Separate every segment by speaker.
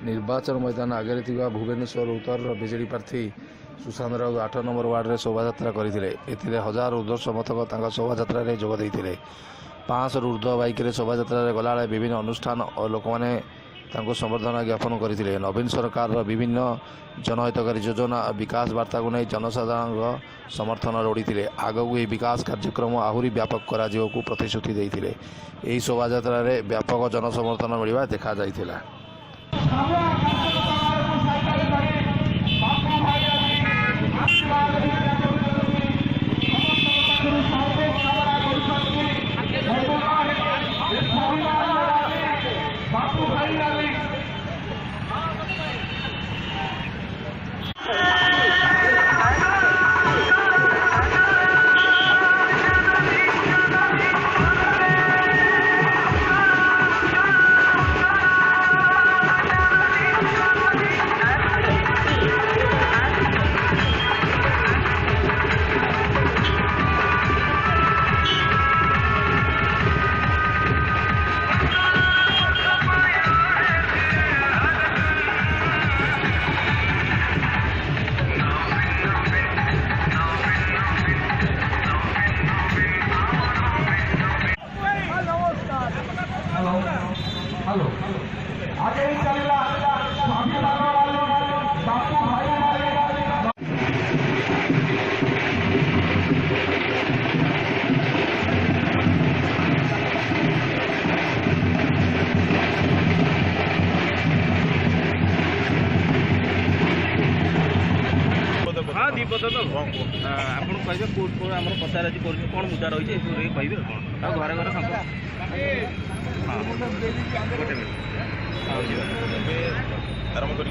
Speaker 1: निर्वाचन मैदान आगे भुवनेश्वर उत्तर बीजेडी प्रार्थी सुशांत राउत 8 नंबर वार्ड में शोभा करते हजार ऊर्ध्व समर्थक शोभा जोगदे 500 ऊर्ध्व बाइक शोभा गला विभिन्न अनुष्ठान और लोक मैंने संबर्धना ज्ञापन करते। नवीन सरकार विभिन्न जनहितकारी योजना विकास वार्ता को नहीं जनसाधारण समर्थन लोड़ी आगक यह विकास कार्यक्रम आहरी व्यापक करा प्रतिश्रुति देते। यही शोभा व्यापक जनसमर्थन मिलवा देखा जाइथिला।
Speaker 2: हेलो आगे चलला स्वाभिमान वाले बापू भाई
Speaker 3: हाँ दीपद तो आप कहे कौन आम पचार आज कर कौन मुद्दा रही है कहे घरे घरे हाँ गोटे
Speaker 4: आरंभ कर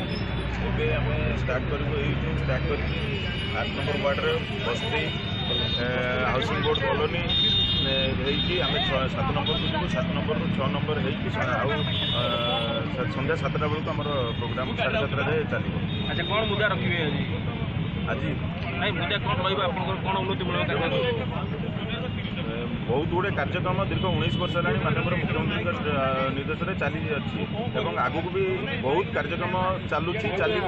Speaker 4: स्टार्ट कर 8 नंबर वार्ड बस्ती हाउसिंग बोर्ड कॉलोनी आम 7 नंबर को जीव 7 नंबर रू 6 नंबर संध्या 7टा बेलू आम प्रोग्राम 7:30 जाए चलो।
Speaker 3: अच्छा कौन मुद्दा रखिए
Speaker 4: आज
Speaker 3: नहीं मुद्दा कौन रहा कौन उन्नतिमूलक
Speaker 4: बहुत गुड़े कार्यक्रम दीर्घ 19 वर्ष है माननीय मुख्यमंत्री निर्देश में चली अच्छी आगू भी बहुत कार्यक्रम चलुची चलो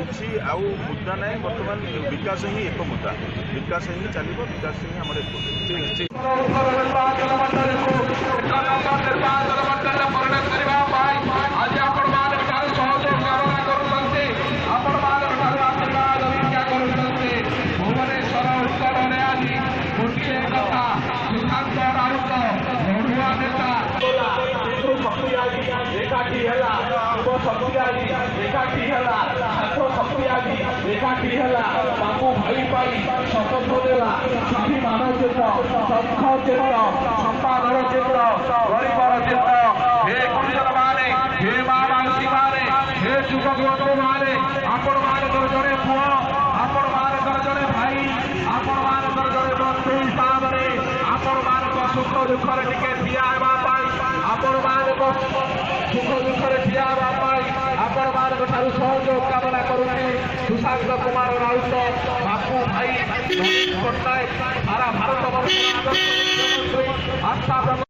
Speaker 4: किसी आउ मुद्दा ना बर्तमान विकास ही एक मुद्दा विकास ही चलो विकास ही आम
Speaker 2: बापू भाई शपथ देला स्वाभिमान चित्र शंख चित्र संपादन चित्र गरीबर चित्र हे गुरुजन माने हे माँ मानसी माने हे युवक बंधु माने आपण मानकर जड़े पुओ आपण मानकर जड़े भाई आपण मानकर जड़े बंधु हिसाब से आपण मानक सुख दुख टिके ठिया आपण मानक सुख दुख ठिया आपण मानक ठारू सहयोग कामना करुचे सुशांत कुमार राउत बापू भाई पट्टनायक सारा भारत वर्ष